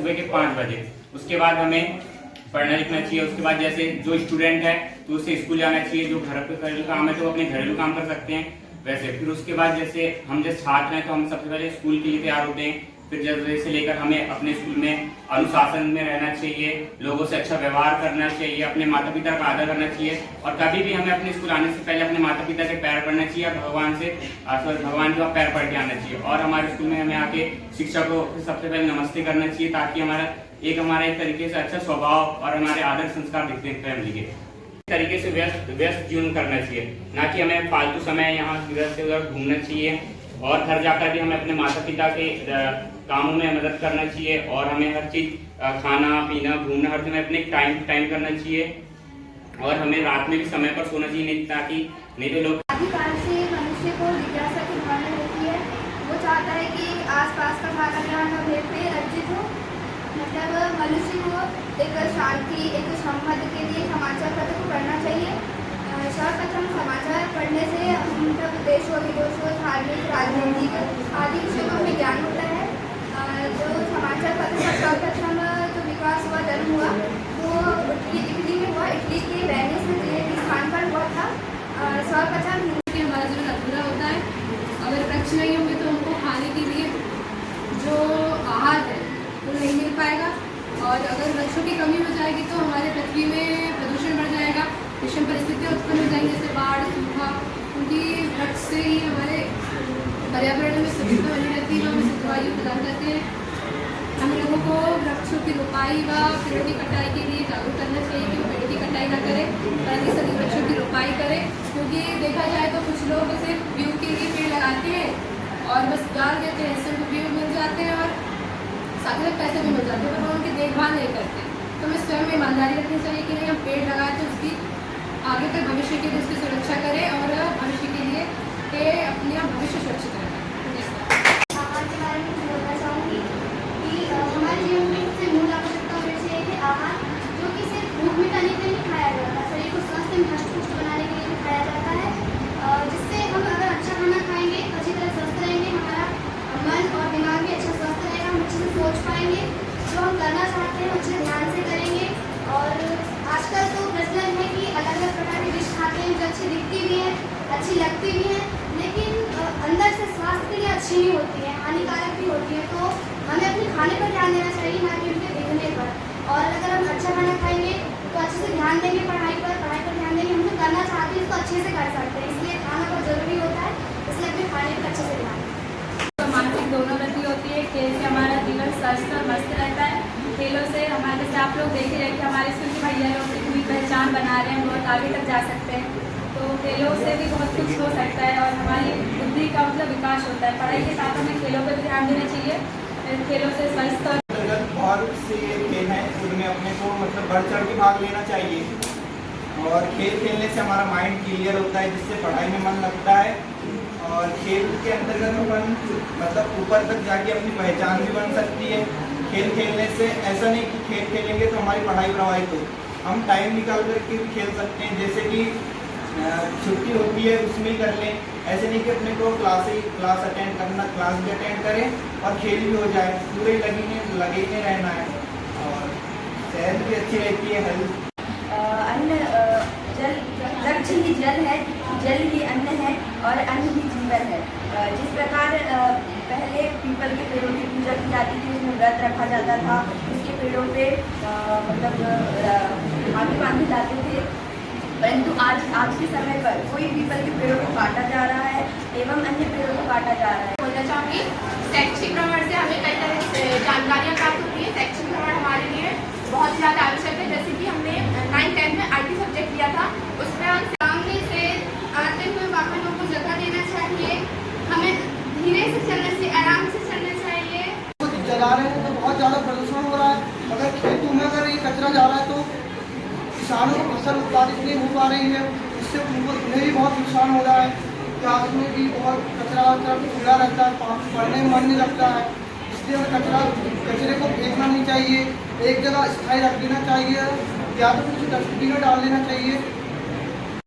सुबह के 5 बजे। उसके बाद हमें पढ़ना लिखना चाहिए। उसके बाद जैसे जो स्टूडेंट है तो उसे स्कूल जाना चाहिए, जो घर पे घरेलू काम है तो वो अपने घरेलू काम कर सकते हैं वैसे। फिर उसके बाद जैसे हम जैसे छात्र हैं तो हम सबसे पहले स्कूल के लिए तैयार होते हैं। फिर जैसे लेकर हमें अपने स्कूल में अनुशासन में रहना चाहिए, लोगों से अच्छा व्यवहार करना चाहिए, अपने माता पिता का आदर करना चाहिए और कभी भी हमें अपने स्कूल आने से पहले अपने माता पिता के पैर पड़ना चाहिए और भगवान के पैर पड़ के आना चाहिए। और हमारे स्कूल में हमें आके शिक्षक को सबसे पहले नमस्ते करना चाहिए ताकि हमारा एक तरीके से अच्छा स्वभाव और हमारे आदर संस्कार दिखते हैं फैमिली के तरीके से व्यस्त जीवन करना चाहिए, ना कि हमें फालतू समय यहाँ इधर से उधर घूमना चाहिए। और घर जाकर भी हमें अपने माता पिता के कामों में मदद करना चाहिए और हमें हर चीज़ खाना पीना घूमना हर समय अपने टाइम करना चाहिए। और हमें रात में भी समय पर सोना चाहिए, नहीं ताकि नहीं तो लोग आदिकाल से मनुष्य को जिज्ञासा की भावना रहती है। वो चाहता है कि आसपास का सारा ज्ञान भेद पे अर्जित हो। मतलब मनुष्य को एक शांति एक संवाद के लिए समाचार पत्र को पढ़ना चाहिए। सर्वप्रथम समाचार पढ़ने से मतलब देशों विदेशों धार्मिक राजनीतिक आदि विषयों का हमें ज्ञान होता है। जो समाचार पत्र का सर्वप्रथम जो विकास हुआ जन्म हुआ वो इटली में हुआ। इटली के वेनिस के स्थान पर हुआ था। सर्वप्रथम हमारा जीवन अधूरा होता है। अगर वृक्ष नहीं होंगे तो हमको खाने के लिए जो आहार है वो नहीं मिल पाएगा। और अगर वृक्षों की कमी हो जाएगी तो हमारे पृथ्वी में प्रदूषण बढ़ जाएगा, विषम परिस्थितियाँ उत्पन्न हो जाएंगी जैसे बाढ़ सूखा। क्योंकि वृक्ष से ही हमारे पर्यावरण में स्वच्छता बनी रहती है, हमें शुद्ध वायु प्रदान करते हैं। हम लोगों को वृक्षों की रोपाई व पेड़ों की कटाई के लिए जागरूक करना चाहिए कि वो पेड़ों की कटाई ना करें, बल्कि सभी वृक्षों की रोपाई करें। क्योंकि देखा जाए तो कुछ लोग सिर्फ व्यू के लिए पेड़ लगाते हैं और बस डाल देते हैं, सिर्फ व्यू मिल जाते हैं और साथ में पैसे भी मिल जाते हैं, पर वो उनकी देखभाल नहीं करते। तो हमें स्वयं में ईमानदारी रखनी चाहिए कि नहीं हम पेड़ लगाए तो उसकी आगे तक भविष्य के लिए उसकी सुरक्षा करें और भविष्य के लिए अपने आप भविष्य सुरक्षित रखें। आहार के बारे में बोलना चाहूँगी कि हमारे जीवन में सबसे मूल आवश्यकता में से एक है आहार, जो कि सिर्फ भूख मिटाने के लिए खाया जाता है, शरीर को स्वस्थ एवं हष्ट-पुष्ट बनाने के लिए भी खाया जाता है। जिससे हम अगर अच्छा खाना खाएंगे तो अच्छी तरह स्वस्थ रहेंगे, हमारा मन और दिमाग भी अच्छा स्वस्थ रहेगा, हम अच्छे से सोच पाएंगे, जो हम करना चाहते हैं अच्छे ध्यान से करेंगे। और आजकल तो प्रचलन है कि अलग अलग प्रकार की डिश खाते हैं जो अच्छी दिखती भी है, अच्छी लगती भी है, लेकिन अंदर से स्वास्थ्य के लिए अच्छी नहीं होती है, हानिकारक भी होती है। तो हमें अपने खाने पर ध्यान देना चाहिए, ना कि उनके दिखने पर। और अगर हम अच्छा खाना खाएंगे तो अच्छे से ध्यान देंगे पढ़ाई पर ध्यान देंगे, हम जो करना चाहते हैं उसको अच्छे से कर सकते हैं। इसलिए खाना बहुत ज़रूरी होता है, इसलिए अपने खाने पर अच्छे से ध्यान दें। मानसिक दोनों वृद्धि होती है। खेल से हमारा जीवन स्वस्थ और मस्त रहता है। खेलों से हमारे जैसे आप लोग देख ही रहे कि हमारे स्कूल के भैया लोग अपनी पहचान बना रहे हैं, बहुत आगे तक जा सकते हैं। तो खेलों से भी बहुत कुछ हो सकता है और हमारी बुद्धि का मतलब विकास होता है। पढ़ाई के साथ हमें खेलों पर भी ध्यान देना चाहिए। खेलों से स्वस्थ और से खेल हैं उनमें अपने को मतलब बढ़ चढ़ के भाग लेना चाहिए। और खेल खेलने से हमारा माइंड क्लियर होता है, जिससे पढ़ाई में मन लगता है। और खेल के अंतर्गत अपन मतलब ऊपर तक जाके अपनी पहचान भी बन सकती है। खेल खेलने से ऐसा नहीं कि खेल खेलेंगे तो हमारी पढ़ाई प्रभावित हो, हम टाइम निकाल करके भी खेल सकते हैं। जैसे कि छुट्टी होती है उसमें ही कर लें, ऐसे नहीं कि अपने को क्लास अटेंड करना, क्लास भी अटेंड करें और खेल भी हो जाए, पूरे लगे ही रहना है। और सेहत भी अच्छी रहती है, हेल्थ। अन्न जल, वृक्ष ही जल है, जल ही अन्न है और अन्न ही जीवन है। जिस प्रकार पहले पीपल के पेड़ों की पूजा की जाती थी, उसमें व्रत रखा जाता था, उसके पेड़ों पे मतलब आगे बांधे जाते थे। परंतु आज के समय पर कोई पीपल के पेड़ों को काटा जा रहा है एवं अन्य पेड़ों को काटा जा रहा है। बोलना चाहूँगी शैक्षिक भ्रमण से हमें कई तरह से जानकारियाँ प्राप्त होती है। शैक्षिक भ्रमण हमारे लिए बहुत ज़्यादा आवश्यक है। जैसे कि हमने 9th-10th में IT सब्जेक्ट लिया था, उसमें हम सामने से आते हुए वाहनों को जगह देना चाहिए, हमें धीरे से चलना चाहिए, आराम से चलना चाहिए। जला रहे हैं तो बहुत ज़्यादा प्रदूषण हो रहा है। अगर खेतों में अगर ये कचरा जा रहा है तो किसानों को फसल उत्पादित नहीं हो पा रही है, इससे उन्हें भी बहुत नुकसान हो रहा है। क्लास में भी बहुत कचरा खुला रहता है, पढ़ने में मन नहीं लगता है। इसलिए कचरे को फेंकना नहीं चाहिए, एक जगह स्थायी रख देना चाहिए या तो कुछ डस्टबिन में डाल देना चाहिए।